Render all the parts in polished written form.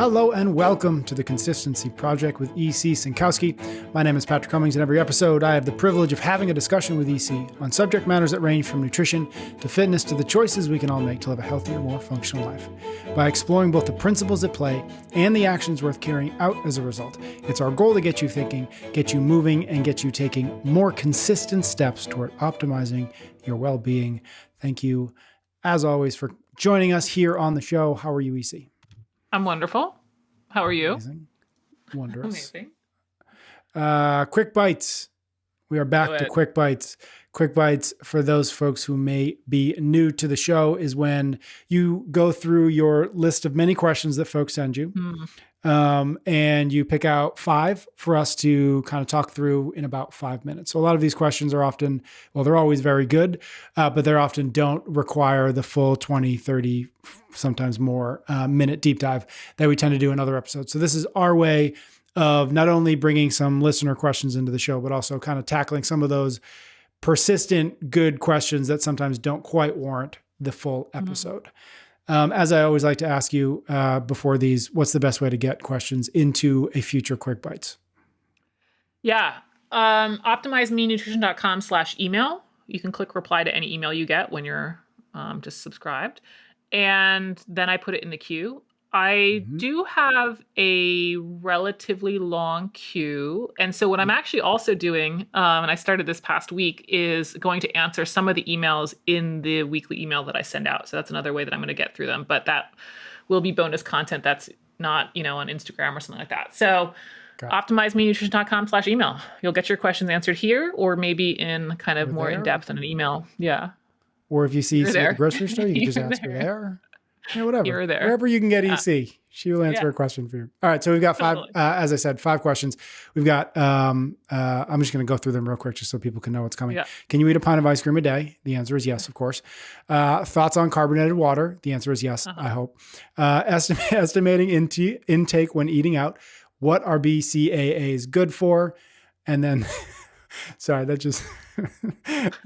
Hello and welcome to the Consistency Project with E.C. Sinkowski. My name is Patrick Cummings, and every episode I have the privilege of having a discussion with E.C. on subject matters that range from nutrition to fitness to the choices we can all make to live a healthier, more functional life. By exploring both the principles at play and the actions worth carrying out as a result, it's our goal to get you thinking, get you moving, and get you taking more consistent steps toward optimizing your well-being. Thank you, as always, for joining us here on the show. How are you, E.C.? I'm wonderful. How are you? Amazing. Wondrous. Amazing. Quick Bites. We are back to Quick Bites. Quick Bites, for those folks who may be new to the show, is when you go through your list of many questions that folks send you. And you pick out 5 for us to kind of talk through in about 5 minutes. So a lot of these questions are often, well, they're always very good, but they often don't require the full 20, 30, sometimes more minute deep dive that we tend to do in other episodes. So this is our way of not only bringing some listener questions into the show, but also kind of tackling some of those persistent good questions that sometimes don't quite warrant the full episode. As I always like to ask you before these, what's the best way to get questions into a future Quick Bites? Yeah. OptimizeMeNutrition.com/email. You can click reply to any email you get when you're just subscribed. And then I put it in the queue. I do have a relatively long queue. And so what I'm actually also doing, and I started this past week, is going to answer some of the emails in the weekly email that I send out. So that's another way that I'm going to get through them. But that will be bonus content that's not, on Instagram or something like that. So OptimizeMeNutrition.com/email. You'll get your questions answered here, or maybe in kind of more in depth in an email. Yeah. Or if you see at the grocery store, you can just ask her there. Yeah, whatever. Here or there. Wherever you can get EC, she will answer a question for you. All right, so we've got 5, as I said, 5 questions. We've got, I'm just going to go through them real quick just so people can know what's coming. Yeah. Can you eat a pint of ice cream a day? The answer is yes, of course. Thoughts on carbonated water? The answer is yes, I hope. Estimating intake when eating out. What are BCAAs good for? And then, sorry, that just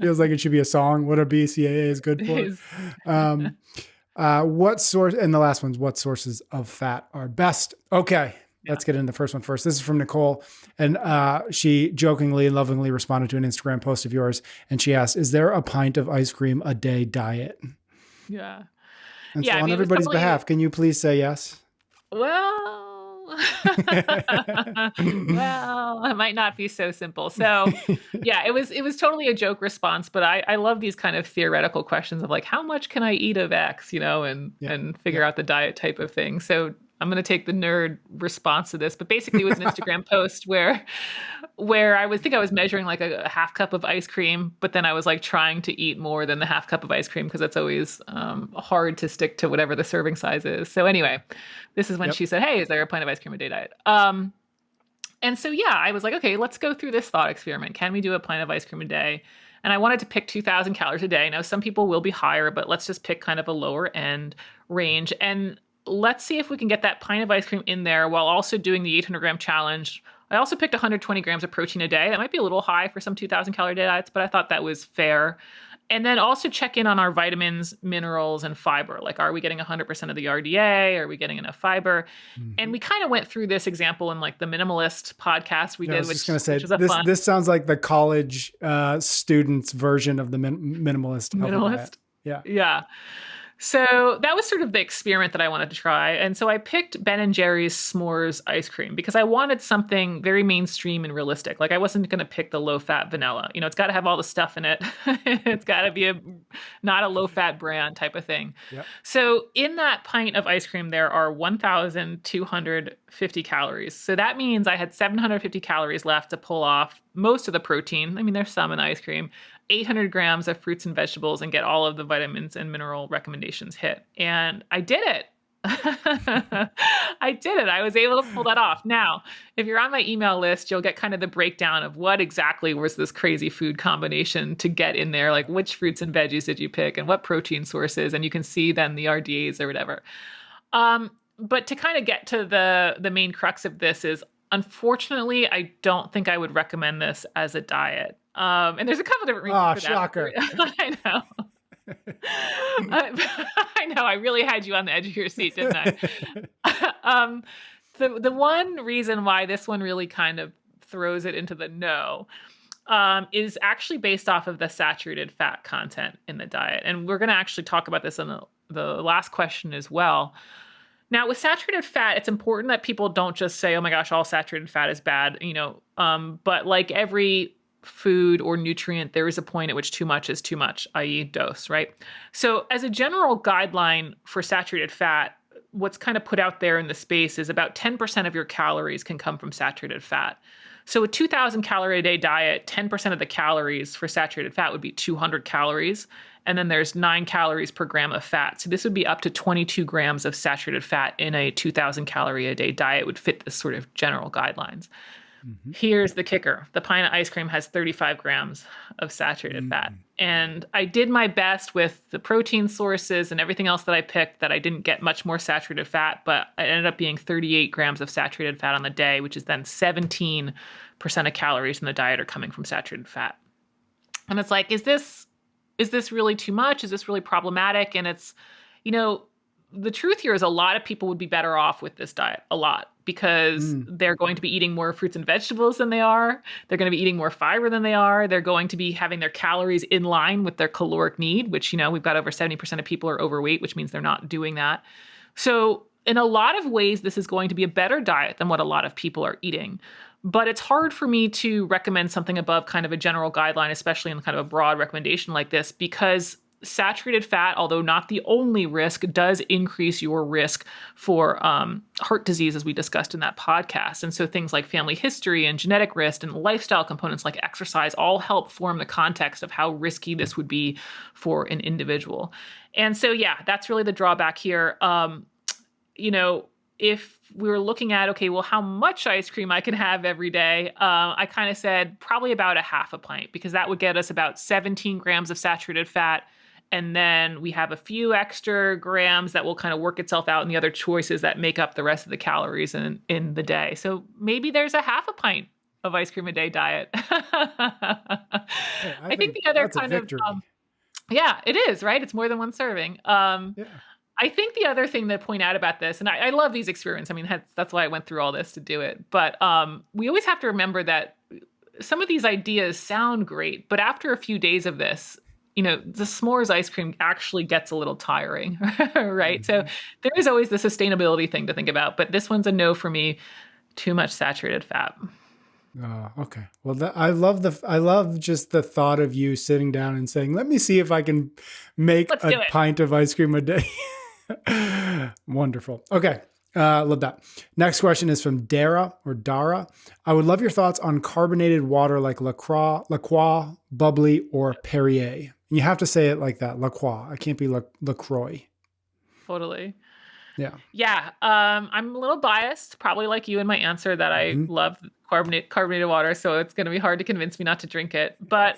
feels like it should be a song. What are BCAAs good for? What source, and the last one's what sources of fat are best? Okay, let's get into the first one first. This is from Nicole, and she jokingly and lovingly responded to an Instagram post of yours, and she asked, is there a pint of ice cream a day diet? Yeah. And so on everybody's behalf, can you please say yes? Well, it might not be so simple. So yeah, it was totally a joke response, but I love these kind of theoretical questions of like, how much can I eat of X, and figure out the diet type of thing. So I'm going to take the nerd response to this, but basically it was an Instagram post where I was measuring like a half cup of ice cream, but then I was like trying to eat more than the half cup of ice cream because it's always hard to stick to whatever the serving size is. So anyway, this is when she said, hey, is there a pint of ice cream a day diet? And so, I was like, okay, let's go through this thought experiment. Can we do a pint of ice cream a day? And I wanted to pick 2,000 calories a day. Now, some people will be higher, but let's just pick kind of a lower end range. And let's see if we can get that pint of ice cream in there while also doing the 800-gram challenge. I also picked 120 grams of protein a day. That might be a little high for some 2,000 calorie diets, but I thought that was fair. And then also check in on our vitamins, minerals, and fiber. Like, are we getting 100% of the RDA? Are we getting enough fiber? And we kind of went through this example in like the minimalist podcast we did, which is fun. This sounds like the college students version of the minimalist. Minimalist? Yeah. So that was sort of the experiment that I wanted to try. And so I picked Ben & Jerry's S'mores ice cream because I wanted something very mainstream and realistic. Like, I wasn't going to pick the low-fat vanilla. It's got to have all the stuff in it. It's got to be not a low-fat brand type of thing. Yep. So in that pint of ice cream, there are 1,250 calories. So that means I had 750 calories left to pull off most of the protein. I mean, there's some in the ice cream. 800 grams of fruits and vegetables and get all of the vitamins and mineral recommendations hit. And I did it. I was able to pull that off. Now, if you're on my email list, you'll get kind of the breakdown of what exactly was this crazy food combination to get in there, like which fruits and veggies did you pick and what protein sources, and you can see then the RDAs or whatever. But to kind of get to the main crux of this is, unfortunately, I don't think I would recommend this as a diet. And there's a couple different reasons for that. Shocker. I know. I know. I really had you on the edge of your seat, didn't I? The one reason why this one really kind of throws it into the no is actually based off of the saturated fat content in the diet. And we're going to actually talk about this in the last question as well. Now, with saturated fat, it's important that people don't just say, oh my gosh, all saturated fat is bad, but like every food or nutrient, there is a point at which too much is too much, i.e. dose, right? So as a general guideline for saturated fat, what's kind of put out there in the space is about 10% of your calories can come from saturated fat. So a 2,000 calorie a day diet, 10% of the calories for saturated fat would be 200 calories. And then there's 9 calories per gram of fat. So this would be up to 22 grams of saturated fat in a 2,000 calorie a day diet would fit this sort of general guidelines. Mm-hmm. Here's the kicker. The pint of ice cream has 35 grams of saturated fat. And I did my best with the protein sources and everything else that I picked that I didn't get much more saturated fat, but it ended up being 38 grams of saturated fat on the day, which is then 17% of calories in the diet are coming from saturated fat. And it's like, is this really too much? Is this really problematic? And it's, the truth here is a lot of people would be better off with this diet, a lot, because they're going to be eating more fruits and vegetables than they are. They're going to be eating more fiber than they are. They're going to be having their calories in line with their caloric need, which, we've got over 70% of people are overweight, which means they're not doing that. So in a lot of ways, this is going to be a better diet than what a lot of people are eating. But it's hard for me to recommend something above kind of a general guideline, especially in kind of a broad recommendation like this, because saturated fat, although not the only risk, does increase your risk for heart disease, as we discussed in that podcast. And so things like family history and genetic risk and lifestyle components like exercise all help form the context of how risky this would be for an individual. And so, yeah, that's really the drawback here. If we were looking at, okay, well, how much ice cream I can have every day, I kind of said probably about a half a pint, because that would get us about 17 grams of saturated fat. And then we have a few extra grams that will kind of work itself out in the other choices that make up the rest of the calories in the day. So maybe there's a half a pint of ice cream a day diet. I think the other kind of, yeah, it is, right? It's more than one serving. Yeah. I think the other thing to point out about this, and I love these experiments. I mean, that's why I went through all this to do it. But we always have to remember that some of these ideas sound great, but after a few days of this, the s'mores ice cream actually gets a little tiring, right? Mm-hmm. So there is always the sustainability thing to think about, but this one's a no for me. Too much saturated fat. Okay. Well, I love just the thought of you sitting down and saying, let me see if I can make a pint of ice cream a day. Wonderful. Okay. Love that. Next question is from Dara. I would love your thoughts on carbonated water like La Croix, bubbly, or Perrier. You have to say it like that, La Croix. It can't be LaCroix. Totally. Yeah. Yeah. I'm a little biased, probably like you in my answer that I love carbonated water. So it's going to be hard to convince me not to drink it. But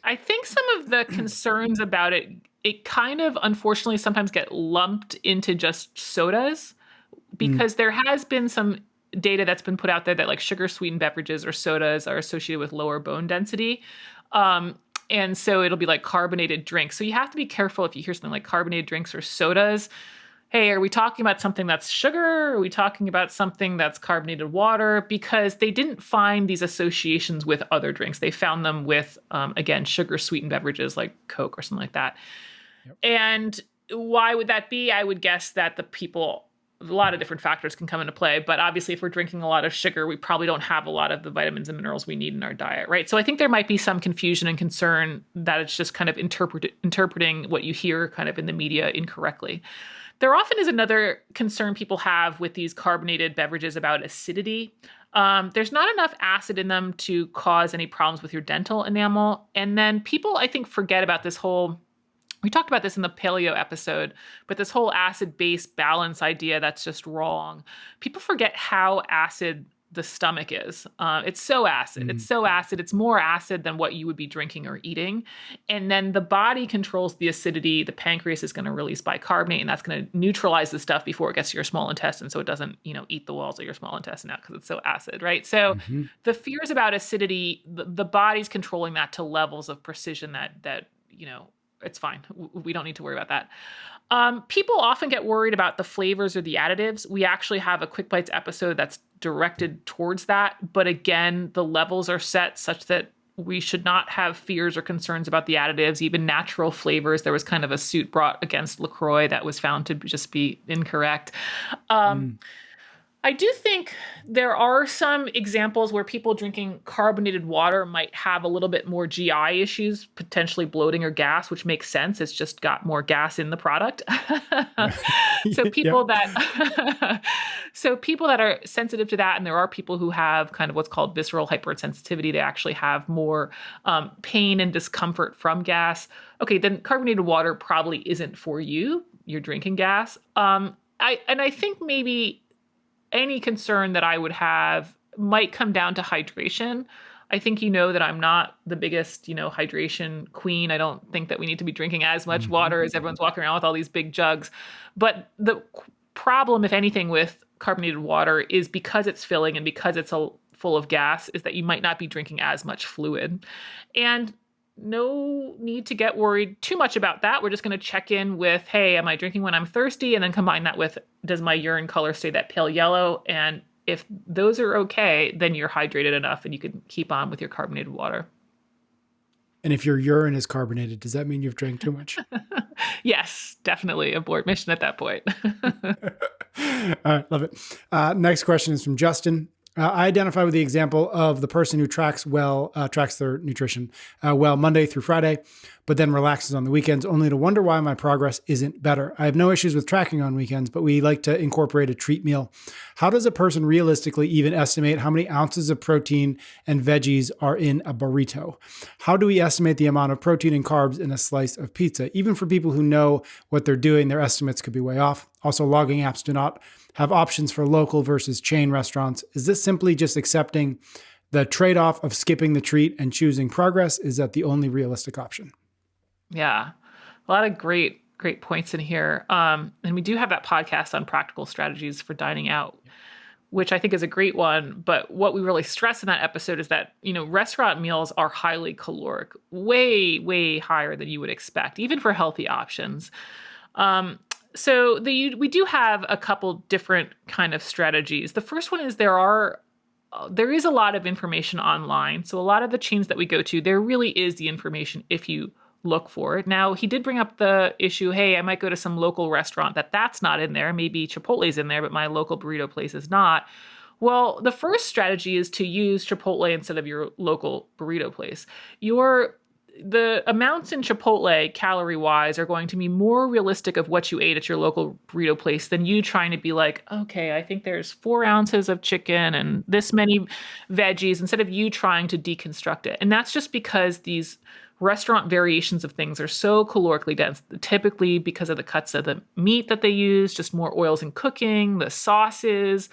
I think some of the concerns about it kind of unfortunately sometimes get lumped into just sodas, because there has been some data that's been put out there that like sugar sweetened beverages or sodas are associated with lower bone density. And so it'll be like carbonated drinks. So you have to be careful if you hear something like carbonated drinks or sodas. Hey, are we talking about something that's sugar? Or are we talking about something that's carbonated water? Because they didn't find these associations with other drinks. They found them with, again, sugar sweetened beverages like Coke or something like that. Yep. And why would that be? I would guess that a lot of different factors can come into play, but obviously if we're drinking a lot of sugar, we probably don't have a lot of the vitamins and minerals we need in our diet, right? So I think there might be some confusion and concern that it's just kind of interpreting what you hear kind of in the media incorrectly. There often is another concern people have with these carbonated beverages about acidity. There's not enough acid in them to cause any problems with your dental enamel. And then people, I think, forget about this whole, we talked about this in the paleo episode, but this whole acid-base balance idea, that's just wrong. People forget how acid the stomach is. It's so acid. It's so acid. It's more acid than what you would be drinking or eating. And then the body controls the acidity. The pancreas is going to release bicarbonate, and that's going to neutralize the stuff before it gets to your small intestine, so it doesn't, eat the walls of your small intestine out because it's so acid, right? So the fears about acidity, the body's controlling that to levels of precision that it's fine. We don't need to worry about that. People often get worried about the flavors or the additives. We actually have a Quick Bites episode that's directed towards that. But again, the levels are set such that we should not have fears or concerns about the additives, even natural flavors. There was kind of a suit brought against LaCroix that was found to just be incorrect. I do think there are some examples where people drinking carbonated water might have a little bit more GI issues, potentially bloating or gas, which makes sense. It's just got more gas in the product. So people so people that are sensitive to that, and there are people who have kind of what's called visceral hypersensitivity. They actually have more pain and discomfort from gas. Okay, then carbonated water probably isn't for you. You're drinking gas. I think maybe any concern that I would have might come down to hydration. I think that I'm not the biggest, hydration queen. I don't think that we need to be drinking as much water as everyone's walking around with all these big jugs. But the problem, if anything, with carbonated water is because it's filling and because it's full of gas, is that you might not be drinking as much fluid. And no need to get worried too much about that. We're just going to check in with, hey, am I drinking when I'm thirsty? And then combine that with, does my urine color stay that pale yellow? And if those are okay, then you're hydrated enough and you can keep on with your carbonated water. And if your urine is carbonated, does that mean you've drank too much? Yes, definitely. Abort mission at that point. All right, love it. Next question is from Justin. I identify with the example of the person who tracks their nutrition well Monday through Friday, but then relaxes on the weekends, only to wonder why my progress isn't better. I have no issues with tracking on weekends, but we like to incorporate a treat meal. How does a person realistically even estimate how many ounces of protein and veggies are in a burrito? How do we estimate the amount of protein and carbs in a slice of pizza? Even for people who know what they're doing, their estimates could be way off. Also, logging apps do not have options for local versus chain restaurants. Is this simply just accepting the trade-off of skipping the treat and choosing progress? Is that the only realistic option? Yeah, a lot of great points in here. And we do have that podcast on practical strategies for dining out, which I think is a great one. But what we really stress in that episode is that, restaurant meals are highly caloric, way, way higher than you would expect, even for healthy options. So we do have a couple different kind of strategies. The first one is there is a lot of information online. So a lot of the chains that we go to, there really is the information if you look for it. Now, he did bring up the issue, hey, I might go to some local restaurant that's not in there. Maybe Chipotle's in there, but my local burrito place is not. Well, the first strategy is to use Chipotle instead of your local burrito place. The amounts in Chipotle, calorie-wise, are going to be more realistic of what you ate at your local burrito place than you trying to be like, okay, I think there's 4 ounces of chicken and this many veggies, instead of you trying to deconstruct it. And that's just because these restaurant variations of things are so calorically dense, typically because of the cuts of the meat that they use, just more oils in cooking, the sauces.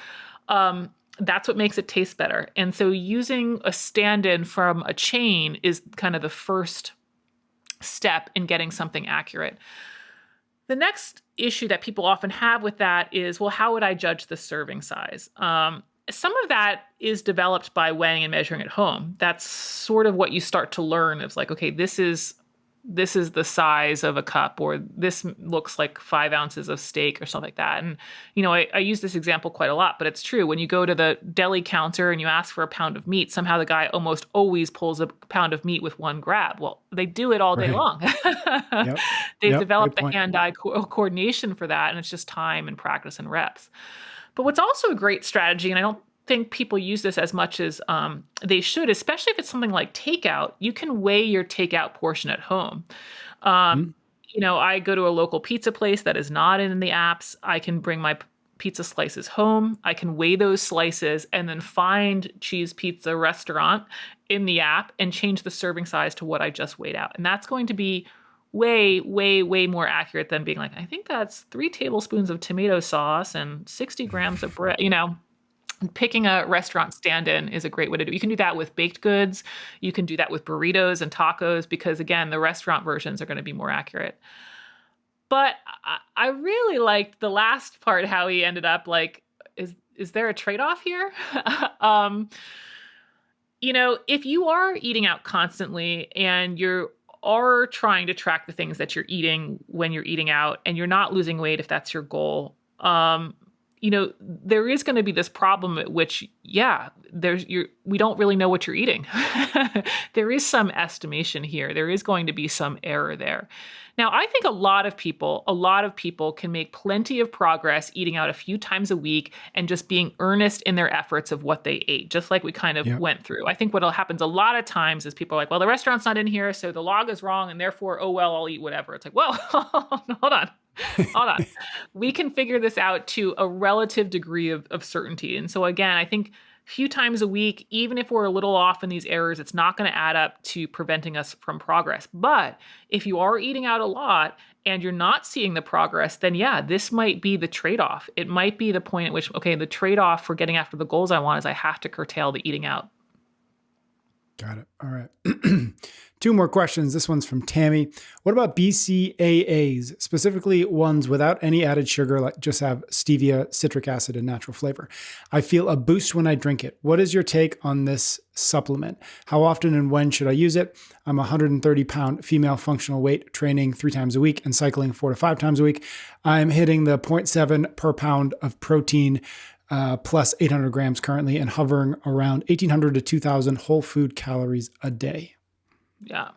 That's what makes it taste better. And so using a stand-in from a chain is kind of the first step in getting something accurate. The next issue that people often have with that is, well, how would I judge the serving size? Some of that is developed by weighing and measuring at home. That's sort of what you start to learn. It's like, okay, this is the size of a cup, or this looks like 5 ounces of steak or something like that. And, I use this example quite a lot, but it's true. When you go to the deli counter and you ask for a pound of meat, somehow the guy almost always pulls a pound of meat with one grab. Well, they do it all day long. They've developed the hand-eye coordination for that, and it's just time and practice and reps. But what's also a great strategy, and I don't think people use this as much as they should, especially if it's something like takeout, you can weigh your takeout portion at home. I go to a local pizza place that is not in the apps. I can bring my pizza slices home. I can weigh those slices and then find Cheese Pizza Restaurant in the app and change the serving size to what I just weighed out. And that's going to be way, way, way more accurate than being like, I think that's 3 tablespoons of tomato sauce and 60 grams of bread, Picking a restaurant stand-in is a great way to do it. You can do that with baked goods. You can do that with burritos and tacos because, again, the restaurant versions are going to be more accurate. But I really liked the last part, how he ended up like, is there a trade-off here? If you are eating out constantly and you're are trying to track the things that you're eating when you're eating out, and you're not losing weight if that's your goal, there is going to be this problem at which, we don't really know what you're eating. There is some estimation here. There is going to be some error there. Now, I think a lot of people can make plenty of progress eating out a few times a week and just being earnest in their efforts of what they ate, just like we kind of went through. I think what happens a lot of times is people are like, well, the restaurant's not in here, so the log is wrong, and therefore, oh, well, I'll eat whatever. It's like, well, hold on. Hold on. We can figure this out to a relative degree of certainty. And so again, I think a few times a week, even if we're a little off in these errors, it's not going to add up to preventing us from progress. But if you are eating out a lot and you're not seeing the progress, then this might be the trade-off. It might be the point at which, okay, the trade-off for getting after the goals I want is I have to curtail the eating out. Got it. All right. 2 more questions. This one's from Tammy. What about BCAAs, specifically ones without any added sugar, like just have stevia, citric acid, and natural flavor? I feel a boost when I drink it. What is your take on this supplement? How often and when should I use it? I'm a 130-pound female, functional weight, training 3 times a week and cycling 4 to 5 times a week. I'm hitting the 0.7 per pound of protein plus 800 grams currently, and hovering around 1,800 to 2,000 whole food calories a day. Yeah.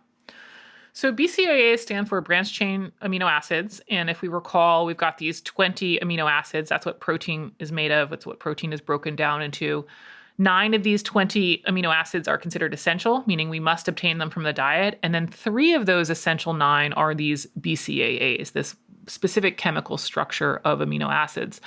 So BCAAs stand for branched chain amino acids. And if we recall, we've got these 20 amino acids. That's what protein is made of. It's what protein is broken down into. 9 of these 20 amino acids are considered essential, meaning we must obtain them from the diet. And then 3 of those essential 9 are these BCAAs, this specific chemical structure of amino acids.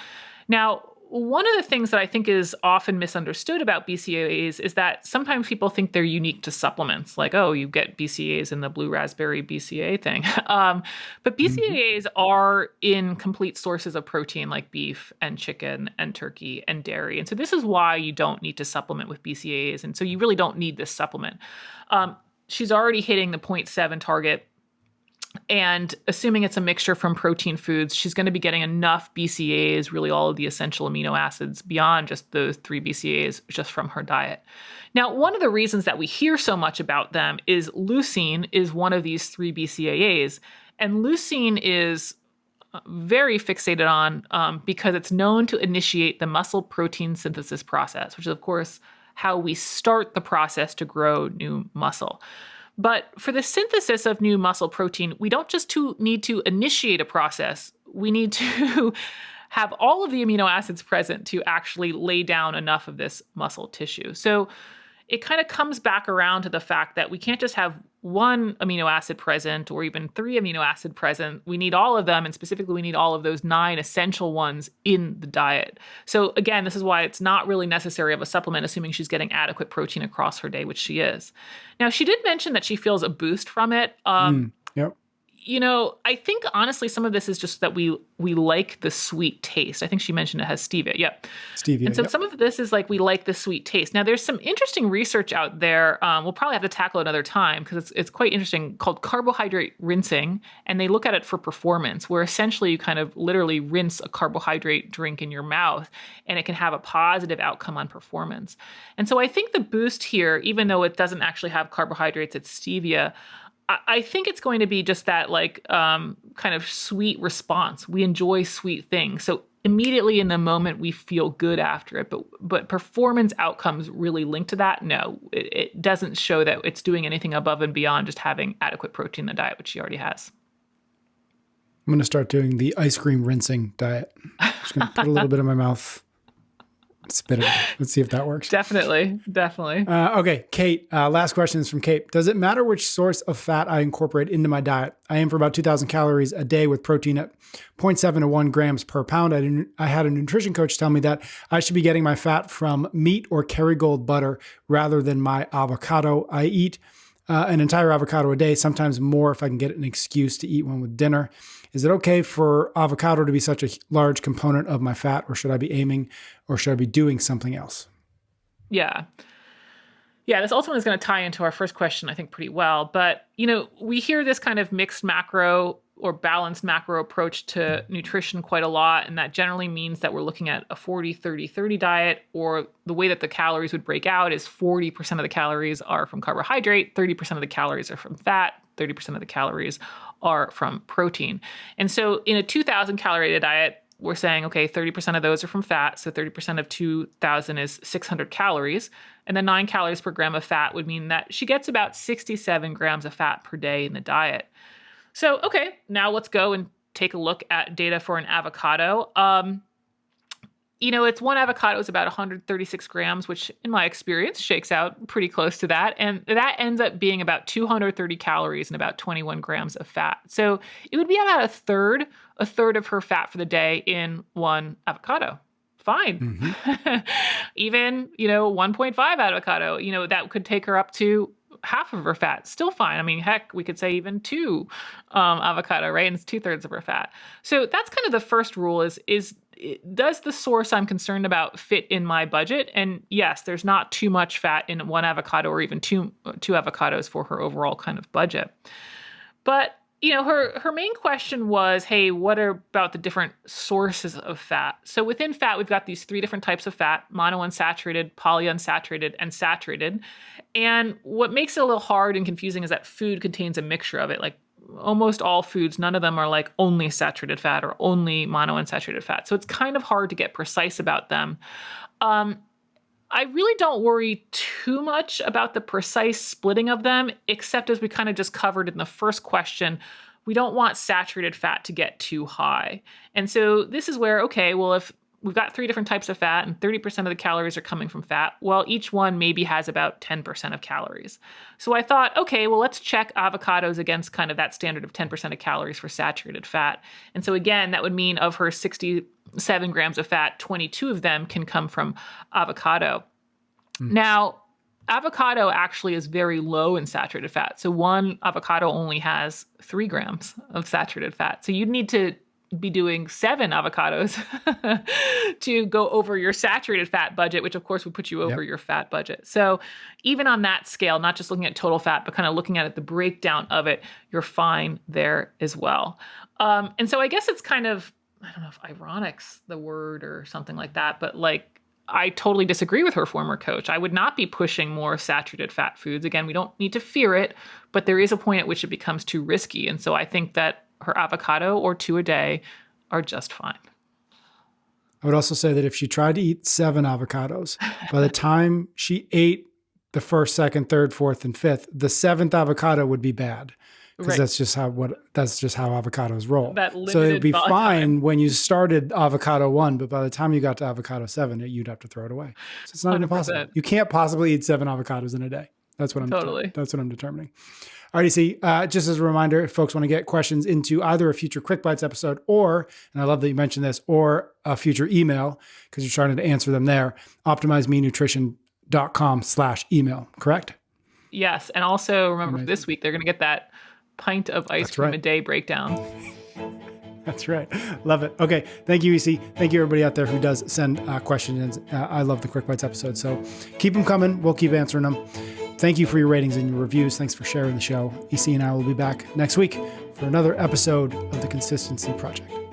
Now, one of the things that I think is often misunderstood about BCAAs is that sometimes people think they're unique to supplements, like, oh, you get BCAAs in the blue raspberry BCAA thing. But BCAAs are in complete sources of protein like beef and chicken and turkey and dairy. And so this is why you don't need to supplement with BCAAs. And so you really don't need this supplement. She's already hitting the 0.7 target. And assuming it's a mixture from protein foods, she's going to be getting enough BCAAs, really all of the essential amino acids beyond just those 3 BCAAs just from her diet. Now, one of the reasons that we hear so much about them is leucine is one of these 3 BCAAs. And leucine is very fixated on because it's known to initiate the muscle protein synthesis process, which is, of course, how we start the process to grow new muscle. But for the synthesis of new muscle protein, we don't just need to initiate a process. We need to have all of the amino acids present to actually lay down enough of this muscle tissue. So it kind of comes back around to the fact that we can't just have 1 amino acid present or even 3 amino acid present. We need all of them, and specifically we need all of those 9 essential ones in the diet. So again, this is why it's not really necessary of a supplement, assuming she's getting adequate protein across her day, which she is. Now, she did mention that she feels a boost from it. Yep. I think honestly, some of this is just that we like the sweet taste. I think she mentioned it has stevia. Yep. Stevia. And so some of this is like we like the sweet taste. Now, there's some interesting research out there. We'll probably have to tackle another time because it's quite interesting, called carbohydrate rinsing. And they look at it for performance, where essentially you kind of literally rinse a carbohydrate drink in your mouth, and it can have a positive outcome on performance. And so I think the boost here, even though it doesn't actually have carbohydrates, it's stevia, I think it's going to be just that kind of sweet response. We enjoy sweet things. So immediately in the moment, we feel good after it. But performance outcomes really linked to that? No, it doesn't show that it's doing anything above and beyond just having adequate protein in the diet, which she already has. I'm going to start doing the ice cream rinsing diet. I'm just going to put a little bit in my mouth. Spit it. Let's see if that works. Definitely. Okay, Kate. Last question is from Kate. Does it matter which source of fat I incorporate into my diet? I aim for about 2,000 calories a day with protein at 0.7 to 1 grams per pound. I had a nutrition coach tell me that I should be getting my fat from meat or Kerrygold butter rather than my avocado. I eat an entire avocado a day, sometimes more if I can get an excuse to eat one with dinner. Is it okay for avocado to be such a large component of my fat, or should I be doing something else? Yeah, this ultimately is going to tie into our first question, I think, pretty well. But, we hear this kind of mixed macro or balanced macro approach to nutrition quite a lot. And that generally means that we're looking at a 40-30-30 diet, or the way that the calories would break out is 40% of the calories are from carbohydrate, 30% of the calories are from fat, 30% of the calories are from protein. And so in a 2,000 calorie diet, we're saying, okay, 30% of those are from fat. So 30% of 2,000 is 600 calories. And then 9 calories per gram of fat would mean that she gets about 67 grams of fat per day in the diet. So, okay, now let's go and take a look at data for an avocado. It's one avocado is about 136 grams, which in my experience shakes out pretty close to that. And that ends up being about 230 calories and about 21 grams of fat. So it would be about a third of her fat for the day in one avocado. Fine. Mm-hmm. Even, 1.5 avocado, that could take her up to half of her fat. Still fine. I mean, heck, we could say even 2 avocado, right? And it's 2/3 of her fat. So that's kind of the first rule is does the source I'm concerned about fit in my budget? And yes, there's not too much fat in one avocado or even two avocados for her overall kind of budget. But her main question was, hey, what about the different sources of fat? So within fat, we've got these 3 different types of fat: monounsaturated, polyunsaturated, and saturated. And what makes it a little hard and confusing is that food contains a mixture of it. Like almost all foods, none of them are like only saturated fat or only monounsaturated fat. So it's kind of hard to get precise about them. I really don't worry too much about the precise splitting of them, except as we kind of just covered in the first question, we don't want saturated fat to get too high. And so this is where, okay, well, if we've got 3 different types of fat and 30% of the calories are coming from fat, well, each one maybe has about 10% of calories. So I thought, okay, well, let's check avocados against kind of that standard of 10% of calories for saturated fat. And so again, that would mean of her 67 grams of fat, 22 of them can come from avocado. Now, avocado actually is very low in saturated fat. So one avocado only has 3 grams of saturated fat. So you'd need to be doing 7 avocados to go over your saturated fat budget, which of course would put you over your fat budget. So even on that scale, not just looking at total fat, but kind of looking at it, the breakdown of it, you're fine there as well. And so I guess it's kind of, I don't know if ironic's the word or something like that, but like, I totally disagree with her former coach. I would not be pushing more saturated fat foods. Again, we don't need to fear it, but there is a point at which it becomes too risky. And so I think that her avocado or 2 a day are just fine. I would also say that if she tried to eat 7 avocados, by the time she ate the first, second, third, fourth, and fifth, the 7th avocado would be bad. Because that's just how avocados roll. So it'd be fine when you started avocado 1, but by the time you got to avocado 7, you'd have to throw it away. So it's not even possible. You can't possibly eat 7 avocados in a day. That's what I'm determining. All right, EC, just as a reminder, if folks want to get questions into either a future Quick Bites episode or, and I love that you mentioned this, or a future email, because you're trying to answer them there, optimizemenutrition.com/email, correct? Yes. And also remember, this week, they're going to get that pint of ice cream a day breakdown. That's right. Love it. Okay. Thank you, EC. Thank you, everybody out there who does send questions. I love the Quick Bites episode. So keep them coming. We'll keep answering them. Thank you for your ratings and your reviews. Thanks for sharing the show. EC and I will be back next week for another episode of The Consistency Project.